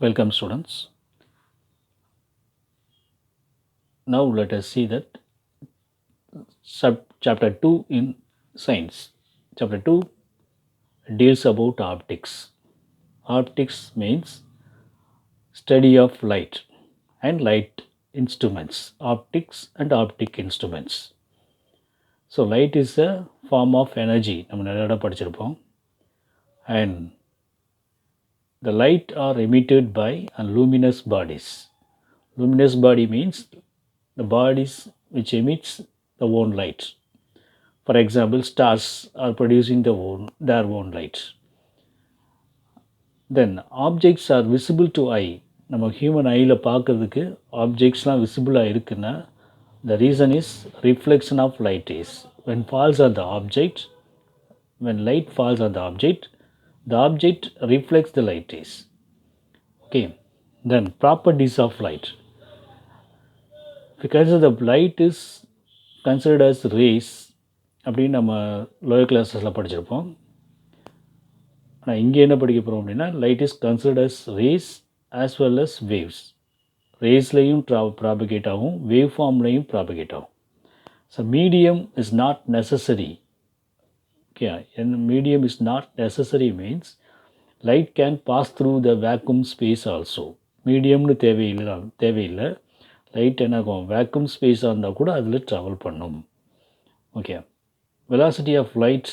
Welcome students. Now let us see that chapter 2 in science. Chapter 2 deals about optics. Optics means study of light and light instruments. Optics and optic instruments. So light is a form of energy. நம்ம நிறைய இடம் படிச்சிருப்போம். And the light are emitted by luminous bodies. Luminous body means the bodies which emits the own light. For example, stars are producing their own light. Then objects are visible to eye. நம்ம human ஐயில் பார்க்கறதுக்கு ஆப்ஜெக்ட்ஸ்லாம் விசிபிளாக இருக்குன்னா the reason is reflection of light is when falls on the object, when light falls on the object reflects the light is. Okay. Then properties of light. Because the light is considered as rays அப்படின்னு நம்ம lower கிளாஸஸில் படிச்சிருப்போம். ஆனால் இங்கே என்ன படிக்க போகிறோம் அப்படின்னா light is considered as rays as well as waves. ரேஸ்லேயும் ப்ராபகேட் ஆகும், வேவ் ஃபார்ம்லேயும் ப்ராபகேட் ஆகும். So medium is not necessary. Okay, medium is not necessary means light can pass through the vacuum space also. மீடியம்னு தேவையில்லை. Light என்ன ஆகும், vacuum ஸ்பேஸாக இருந்தால் கூட அதில் ட்ராவல் பண்ணும். Okay, velocity of light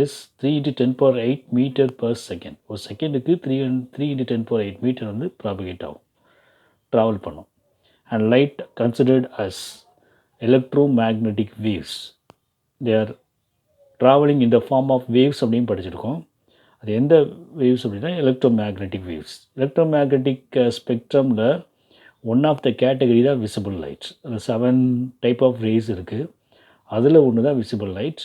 is 3 into 10 power 8 meter per second. ஒரு செகண்டுக்கு 3 into 10 power 8 மீட்டர் வந்து ப்ராபகேட் ஆகும், ட்ராவல் பண்ணும். And light considered as electromagnetic waves. They are travelling in the form of waves அப்படின்னு படிச்சிருக்கோம். அது எந்த வேவ்ஸ் அப்படின்னா எலக்ட்ரோமேக்னெட்டிக் வேவ்ஸ். எலக்ட்ரோமேக்னெட்டிக் ஸ்பெக்ட்ரமில் ஒன் ஆஃப் த கேட்டகரி தான் விசிபிள் லைட். அது 7 டைப் ஆஃப் ரேஸ் இருக்குது. அதில் ஒன்று தான் visible light.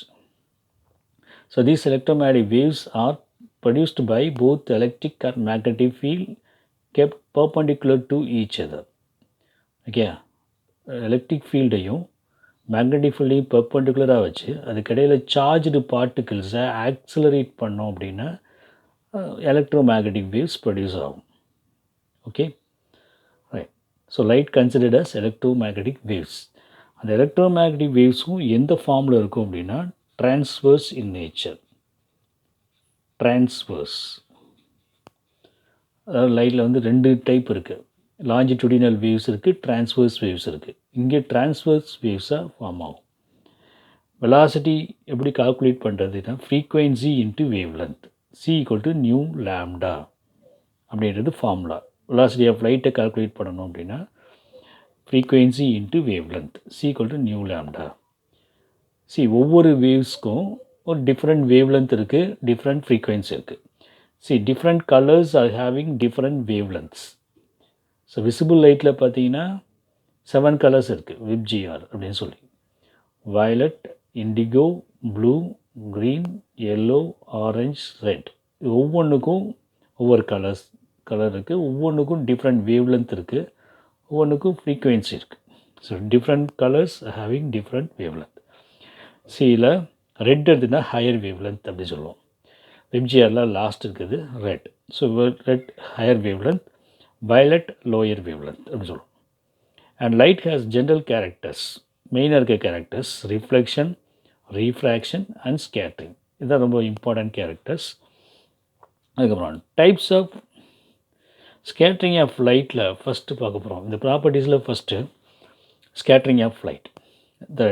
So these electromagnetic waves are produced by both electric and magnetic field kept perpendicular to each other. Okay, electric ஃபீல்டையும் magnetic ஃபீல்டையும் பர்பண்டிகுலராக வச்சு அதுக்கிடையில் சார்ஜ்டு பார்ட்டிகிள்ஸை ஆக்சிலரேட் பண்ணோம் அப்படின்னா எலக்ட்ரோமேக்னெட்டிக் வேவ்ஸ் ப்ரொடியூஸ் ஆகும். Okay, right. So light considered as electromagnetic waves. அந்த எலக்ட்ரோமேக்னெட்டிக் வேவ்ஸும் எந்த ஃபார்மில் இருக்கும் அப்படின்னா ட்ரான்ஸ்வர்ஸ் இன் நேச்சர். ட்ரான்ஸ்வர்ஸ், அதாவது லைட்டில் வந்து 2 டைப் இருக்குது. லாஞ்சிடியூடினல் வேவ்ஸ் இருக்குது, ட்ரான்ஸ்வர்ஸ் வேவ்ஸ் இருக்குது. இங்கே ட்ரான்ஸ்வர்ஸ் வேவ்ஸாக ஃபார்ம் ஆகும். வெலாசிட்டி எப்படி கால்குலேட் பண்ணுறதுன்னா frequency into wave length C equal to new lambda அப்படின்றது ஃபார்முலா. வெலாசிட்டி ஆஃப் லைட்டை கால்குலேட் பண்ணணும் அப்படின்னா frequency into wavelength c equal to nu lambda. See, ஒவ்வொரு வேவ்ஸ்க்கும் ஒரு டிஃப்ரெண்ட் வேவ்லென்த் இருக்குது, டிஃப்ரெண்ட் ஃப்ரீக்வென்சி இருக்குது. See, different colours are having different wavelengths. So visible லைட்டில் பார்த்தீங்கன்னா 7 கலர்ஸ் இருக்குது விப்ஜிஆர் அப்படின்னு சொல்லி. Violet, indigo, blue, green, yellow, orange, red. ஒவ்வொன்றுக்கும் ஒவ்வொரு கலர் இருக்குது. ஒவ்வொன்றுக்கும் டிஃப்ரெண்ட் வேவ்லென்த் இருக்குது. ஒவ்வொன்றுக்கும் ஃப்ரீக்வென்சி இருக்குது. So different colours having different wavelength. சியில் ரெட் எடுத்துன்னா ஹையர் வேவ்லென்த் அப்படி சொல்லுவோம். வெப்ஜிஆரில் லாஸ்ட் இருக்குது red. So red higher wavelength, violet lower wavelength அப்படி சொல்லுவோம். And light has general characters. மெயினாக இருக்க characters reflection, refraction and scattering. இதுதான் ரொம்ப இம்பார்ட்டன்ட் கேரக்டர்ஸ். அதுக்கப்புறம் டைப்ஸ் ஆஃப் ஸ்கேட்ரிங் ஆஃப் லைட்டில் ஃபஸ்ட்டு பார்க்க போகிறோம். இந்த ப்ராப்பர்ட்டிஸில் first scattering of light. The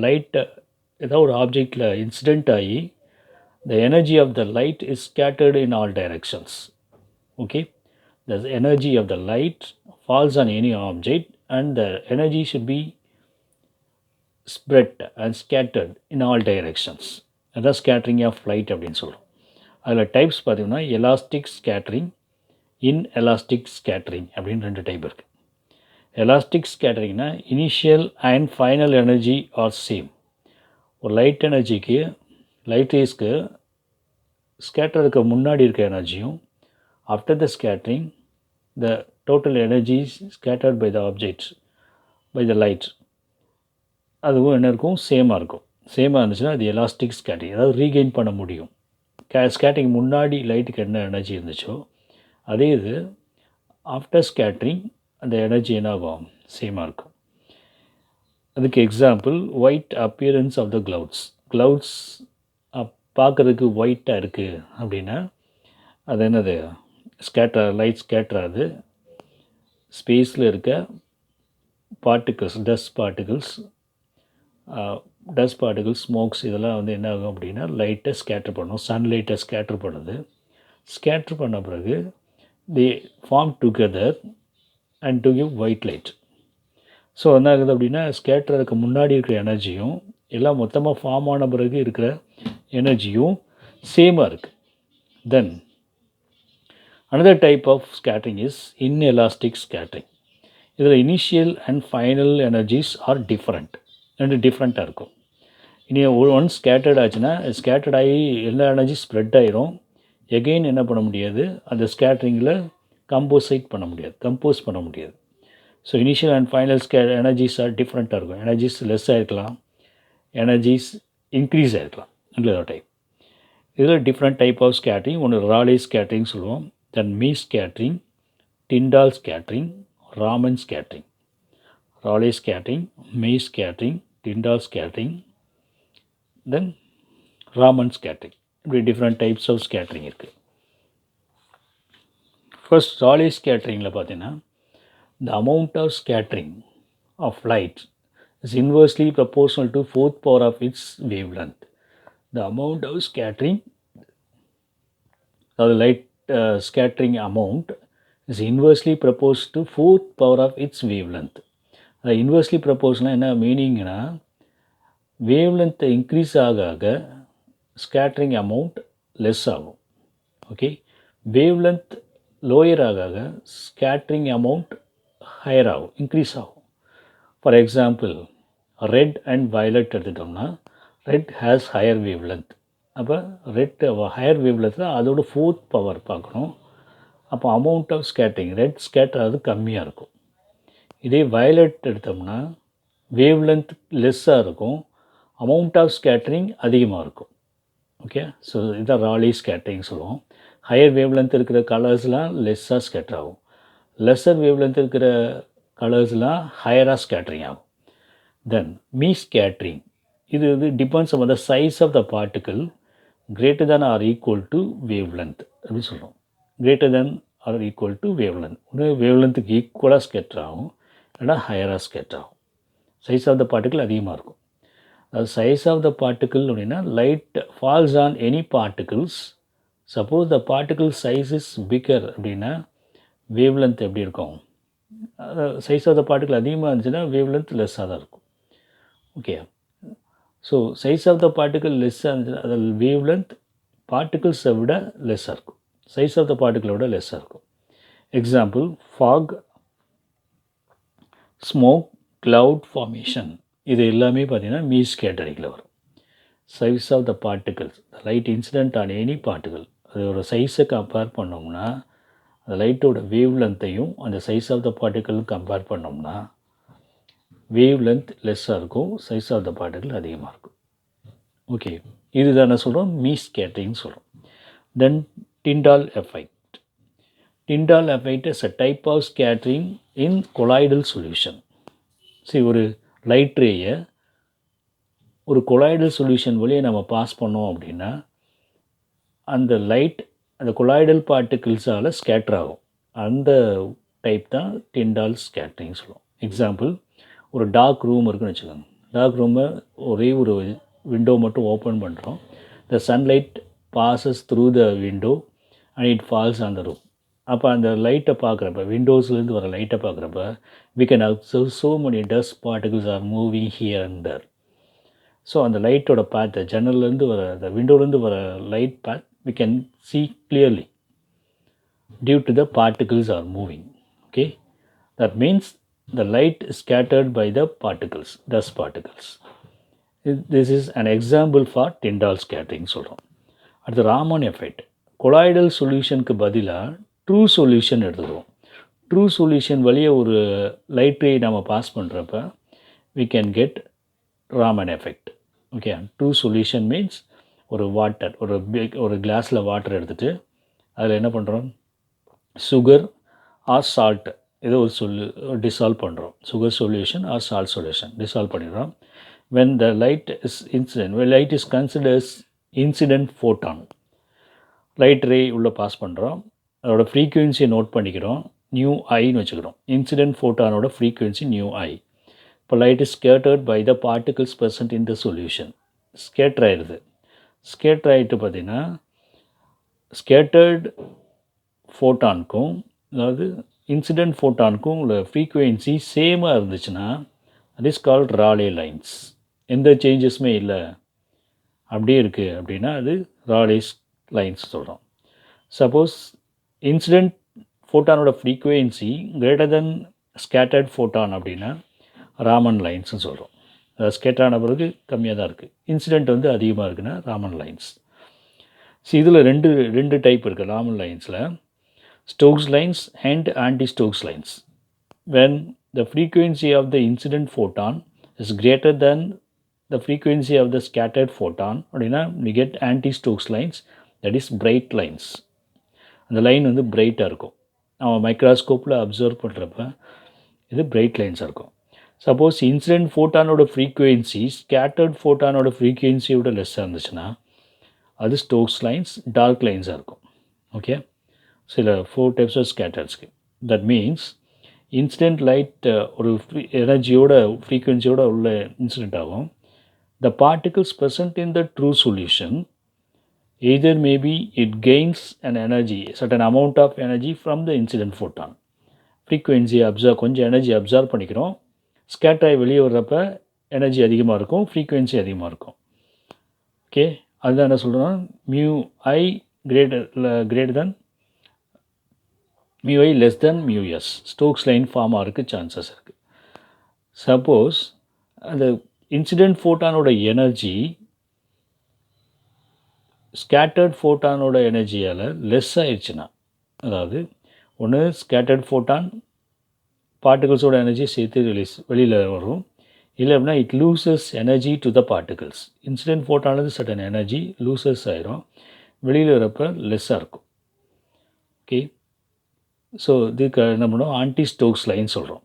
light ஏதாவது ஒரு ஆப்ஜெக்டில் இன்சிடெண்ட் ஆகி the energy of the light is scattered in all directions. Okay, the energy of the light falls on any object and the energy should be spread and scattered in all directions. அதான் scattering of light அப்படின்னு சொல்கிறோம். அதில் types பார்த்திங்கன்னா elastic scattering, inelastic scattering அப்படின்னு 2 type இருக்குது. Elastic ஸ்கேட்டரிங்னா initial and final energy are same. ஒரு light எனர்ஜிக்கு லைட் ரேஸ்க்கு ஸ்கேட்டருக்கு முன்னாடி இருக்க எனர்ஜியும் after the scattering the total energy scattered by the object by the light அதுவும் என்ன இருக்கும், சேமாக இருக்கும். சேமாக இருந்துச்சுன்னா அது எலாஸ்டிக் ஸ்கேட்டரிங், அதாவது ரீகெயின் பண்ண முடியும். ஸ்கேட்டரிங் முன்னாடி லைட்டுக்கு என்ன எனர்ஜி இருந்துச்சோ அதே இது ஆஃப்டர் ஸ்கேட்ரிங் அந்த எனர்ஜி என்ன ஆகும், சேமாக இருக்கும். அதுக்கு example white appearance of the clouds பார்க்குறதுக்கு ஒயிட்டாக இருக்குது அப்படின்னா அது என்னது, லைட் ஸ்கேட்டர் ஆகுது. ஸ்பேஸில் இருக்க பார்ட்டிகிள்ஸ், டஸ்ட் பார்ட்டிகிள்ஸ், ஸ்மோக்ஸ் இதெல்லாம் வந்து என்ன ஆகும் அப்படின்னா லைட்டை ஸ்கேட்டர் பண்ணும். சன்லைட்டை ஸ்கேட்டர் பண்ணுது. ஸ்கேட்டர் பண்ண பிறகு they form together and to give white light. So என்ன ஆகுது அப்படின்னா ஸ்கேட்டருக்கு முன்னாடி இருக்கிற எனர்ஜியும் எல்லாம் மொத்தமாக ஃபார்ம் ஆன பிறகு இருக்கிற எனர்ஜியும் சேமாக இருக்குது. Then another type of scattering is inelastic scattering. இதில் initial and final energies are டிஃப்ரெண்ட்டாக இருக்கும். இனி ஒன் ஸ்கேட்டர்ட் ஆச்சுன்னா ஸ்கேட்டர்ட் ஆகி எல்லா எனர்ஜி ஸ்ப்ரெட் ஆகிரும். எகெயின் என்ன பண்ண முடியாது, அந்த ஸ்கேட்டரிங்கில் கம்போஸ் பண்ண முடியாது. So initial and final energies are டிஃப்ரெண்ட்டாக இருக்கும். எனர்ஜிஸ் லெஸ் ஆகிருக்கலாம், எனர்ஜிஸ் இன்க்ரீஸ் ஆகிருக்கலாம். இல்லை டைப் இதில் டிஃப்ரெண்ட் டைப் ஆஃப் ஸ்கேட்டரிங். ஒன்று ராலே ஸ்கேட்டரிங் சொல்லுவோம், then Mie scattering, Tyndall scattering, Raman scattering. Rayleigh scattering, Mie scattering, Tyndall scattering, then Raman scattering. இப்படி different types of scattering இருக்குது. ஃபர்ஸ்ட் ராலே ஸ்கேட்டரிங்கில் பார்த்தீங்கன்னா the amount of scattering of light is inversely proportional to fourth power of its wavelength. The amount of scattering, or the light scattering amount is inversely proportional to fourth power of its wavelength. அது inversely ப்ரப்போர்ஷனாக என்ன மீனிங்னா, wavelength increase ஆக scattering amount less ஆகும். Okay, wavelength lower ஆக scattering amount higher ஆகும், increase ஆகும். For example red and violet எடுத்துட்டோம்னா ரெட் ஹேஸ் ஹையர் வேவ்லென்த். அப்போ ரெட் ஹையர் வேவ்லென்த்தில் அதோட ஃபோர்த் பவர் பார்க்கணும். அப்போ amount of scattering red scatter அது கம்மியாக இருக்கும். இதே வயலட் எடுத்தோம்னா வேவ்லென்த் லெஸ்ஸாக இருக்கும், அமௌண்ட் ஆஃப் ஸ்கேட்டரிங் அதிகமாக இருக்கும். ஓகே, ஸோ இதுதான் ராலி ஸ்கேட்டரிங் சொல்லுவோம். ஹையர் வேவ்லென்த் இருக்கிற கலர்ஸ்லாம் லெஸ்ஸாக ஸ்கேட்டர் ஆகும், லெஸர் வேவ்லென்த் இருக்கிற கலர்ஸ்லாம் ஹையராக ஸ்கேட்டரிங் ஆகும். தென் மீ ஸ்கேட்டரிங், இது depends on the size of the particle greater than or equal to wavelength அப்படின்னு சொல்கிறோம். Greater than or equal to wavelength, ஒன்று வேவ்லென்த்துக்கு ஈக்குவலாக ஸ்கேட்டர் ஆகும், இல்லைனா ஹையராக ஸ்கேட்டர் ஆகும். சைஸ் ஆஃப் த பார்ட்டிக்கிள் அதிகமாக இருக்கும். அது சைஸ் ஆஃப் த பார்ட்டிக்கிள் அப்படின்னா light falls on any particles. Suppose the particle size is bigger அப்படின்னா வேவ்லென்த் எப்படி இருக்கும், சைஸ் ஆஃப் த பார்ட்டிக்கிள் அதிகமாக இருந்துச்சுன்னா வேவ்லென்த் லெஸ்ஸாக தான் இருக்கும். Okay, so size of the particle லெஸ்ஸாக இருந்துச்சுன்னா அதில் வேவ்லென்த் பார்ட்டிகிள்ஸை விட லெஸ்ஸாக இருக்கும், சைஸ் ஆஃப் த பார்ட்டிக்கிளை விட லெஸ்ஸாக இருக்கும். Example fog, smoke, cloud formation, இது எல்லாமே பார்த்திங்கன்னா மீ ஸ்கேட்டரிங்கில் வரும். Size of the particles, the light incident on any particle, அதோட சைஸை கம்பேர் பண்ணோம்னா அந்த லைட்டோட வேவ் லென்த்தையும் அந்த சைஸ் ஆஃப் த பார்ட்டிக்கிளும் கம்பேர் பண்ணோம்னா வேவ் லென்த் லெஸ்ஸாக இருக்கும், சைஸ் ஆஃப் த பார்ட்டிக்கிள் அதிகமாக இருக்கும். ஓகே, இதுதான் என்ன சொல்கிறோம், மீ ஸ்கேட்டரிங் சொல்கிறோம். Then Tyndall effect. Tyndall effect is a type of scattering in colloidal solution. சரி, ஒரு லைட் ரேயை ஒரு கொலாய்டல் சொல்யூஷன் வழியை நம்ம பாஸ் பண்ணோம் அப்படின்னா அந்த லைட் அந்த கொலாய்டல் பார்ட்டிகிள்ஸால் ஸ்கேட்டர் ஆகும். அந்த டைப் தான் டிண்டால் ஸ்கேட்டரிங் சொல்லுவோம். எக்ஸாம்பிள், ஒரு டார்க் ரூம் இருக்குதுன்னு வச்சுக்கோங்க. டார்க் ரூமை ஒரே ஒரு விண்டோ மட்டும் ஓப்பன் பண்ணுறோம். The sunlight passes through the window and it falls on the room. அப்போ அந்த லைட்டை பார்க்குறப்ப, விண்டோஸ்லேருந்து வர லைட்டை பார்க்குறப்ப we can observe so many dust particles are moving here and there. So அந்த லைட்டோட பாத், ஜன்னல்லேருந்து வர, அந்த விண்டோலேருந்து வர light path we can see clearly due to the particles are moving. Okay, that means the light is scattered by the particles, dust particles. This is an example for Tyndall scattering சொல்கிறோம். அடுத்து Raman effect. Colloidal சொல்யூஷனுக்கு பதிலாக true solution எடுத்துக்கிறோம். True solution வழியே ஒரு light ரே நம்ம pass பண்ணுறப்ப we can get Raman effect. Okay, true solution means ஒரு water, ஒரு கிளாஸில் வாட்டர் எடுத்துகிட்டு அதில் என்ன பண்ணுறோம், சுகர் ஆர் சால்ட் ஏதோ ஒரு டிசால்வ் பண்ணுறோம். Sugar solution or salt solution dissolve பண்ணிடுறோம். when the light is incident, when light is considered as incident photon, light ray உள்ளே பாஸ் பண்ணுறோம். அதோட ஃப்ரீக்குவென்சியை நோட் பண்ணிக்கிறோம். நியூ ஐன்னு வச்சுக்கிறோம். இன்சிடென்ட் ஃபோட்டானோட ஃப்ரீக்குவென்சி நியூ ஐ. இப்போ light is scattered by the particles present in the solution. Scatter ஆயிடுது. Scatter ஆகிட்டு பார்த்தீங்கன்னா ஸ்கேட்டர்டு ஃபோட்டானுக்கும் அதாவது இன்சிடென்ட் ஃபோட்டானுக்கும் உள்ள ஃப்ரீக்குவென்சி சேமாக இருந்துச்சுன்னா அது இஸ் கால்ட் ராலே லைன்ஸ். எந்த சேஞ்சஸுமே இல்லை அப்படியே இருக்குது அப்படின்னா அது ராலேஸ் லைன்ஸ் சொல்கிறோம். சப்போஸ் இன்சிடென்ட் ஃபோட்டானோட frequency greater then scattered photon அப்படின்னா ராமன் லைன்ஸ்னு சொல்கிறோம். அதாவது ஸ்கேட்டர் ஆன பிறகு கம்மியாக தான் இருக்குது, இன்சிடென்ட் வந்து அதிகமாக இருக்குன்னா ராமன் லைன்ஸ். ஸோ இதில் ரெண்டு டைப் இருக்குது ராமன் லைன்ஸில். Stokes lines and anti Stokes lines. when the frequency of the incident photon is greater than the frequency of the scattered photon அப்படின்னா we get anti-Stokes lines, that is bright lines. அந்த line வந்து பிரைட்டாக இருக்கும். நம்ம மைக்ரோஸ்கோப்பில் observe பண்ணுறப்ப இது bright லைன்ஸாக இருக்கும். சப்போஸ் இன்சிடென்ட் ஃபோட்டானோட ஃப்ரீக்குவென்சி ஸ்கேட்டர்ட் ஃபோட்டானோட ஃப்ரீக்குவென்சியோட லெஸ்ஸாக இருந்துச்சுன்னா அது ஸ்டோக்ஸ் லைன்ஸ் டார்க் லைன்ஸாக இருக்கும். ஓகே, சில 4 டைப்ஸ் ஆஃப் ஸ்கேட்டர்ஸ்க்கு. தட் மீன்ஸ் இன்சிடென்ட் லைட் ஒரு எனர்ஜியோட ஃப்ரீக்குவென்சியோட உள்ள இன்சிடென்ட் ஆகும். The particles present in the true solution either maybe it gains an energy, certain amount of energy from the incident photon. Frequency கொஞ்சம் energy observe பண்ணிக்கிறோம். Scatter ஆகி வெளியே வர்றப்ப எனர்ஜி அதிகமாக இருக்கும், ஃப்ரீக்குவென்சி அதிகமாக இருக்கும். ஓகே, அதுதான் என்ன சொல்கிறோம், mu i greater then mu i less then mu s Stokes line form ஆகிறதுக்கு சான்சஸ் இருக்குது. சப்போஸ் அந்த இன்சிடென்ட் ஃபோட்டானோட எனர்ஜி ஸ்கேட்டர்ட் ஃபோட்டானோட எனர்ஜியால் லெஸ் ஆயிடுச்சுன்னா, அதாவது ஒன்று ஸ்கேட்டர்ட் ஃபோட்டான் பார்ட்டிகல்ஸோட எனர்ஜி சேர்த்து வெளியில் வரும், இல்லை அப்படின்னா it loses energy to the particles. Incident ஃபோட்டானது சடன் எனர்ஜி லூசஸ் ஆயிரும், வெளியில் வரப்போ லெஸ்ஸாக இருக்கும். ஓகே, ஸோ இதுக்கு என்ன பண்ணுவோம், ஆன்டி ஸ்டோக்ஸ் லைன் சொல்கிறோம்.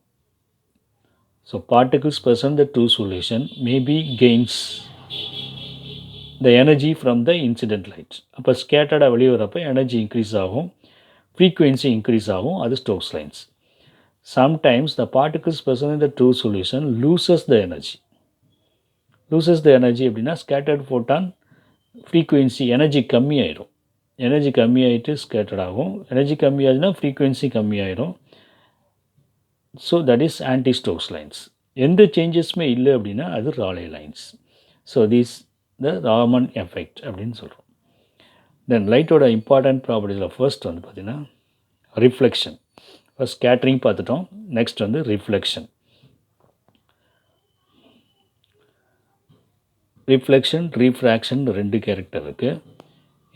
So particles present the true solution maybe gains the energy from the incident light. அப்போ ஸ்கேட்டர்டாக வெளியே வரப்போ எனர்ஜி இன்க்ரீஸ் ஆகும், ஃப்ரீக்குவென்சி இன்க்ரீஸ் ஆகும், அது Stokes lines. Sometimes the particles present in the true solution loses the energy. அப்படின்னா scattered photon frequency energy கம்மியாயிடும். Energy கம்மியாயிட்டு ஸ்கேட்டர்ட் ஆகும், எனர்ஜி கம்மியாச்சுன்னா ஃப்ரீக்குவென்சி கம்மியாயிடும். So that is anti Stokes lines. எந்த சேஞ்சஸுமே இல்லை அப்படின்னா அது Rayleigh lines. So this the Raman effect அப்படின்னு சொல்கிறோம். தென் லைட்டோட இம்பார்ட்டன்ட் ப்ராப்பர்ட்டிஸில் ஃபர்ஸ்ட் வந்து பார்த்திங்கன்னா ரிஃப்ளெக்ஷன். ஃபர்ஸ்ட் ஸ்கேட்டரிங் பார்த்துட்டோம், நெக்ஸ்ட் வந்து ரிஃப்ளெக்ஷன். ரிஃப்ளெக்ஷன் ரீஃப்ராக்ஷன் 2 கேரக்டர் இருக்குது.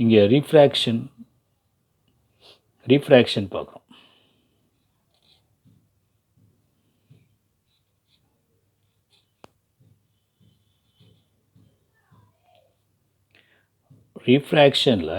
இங்கே ரீஃப்ராக்ஷன் பார்க்குறோம். ரீஃப்ராக்ஷனில்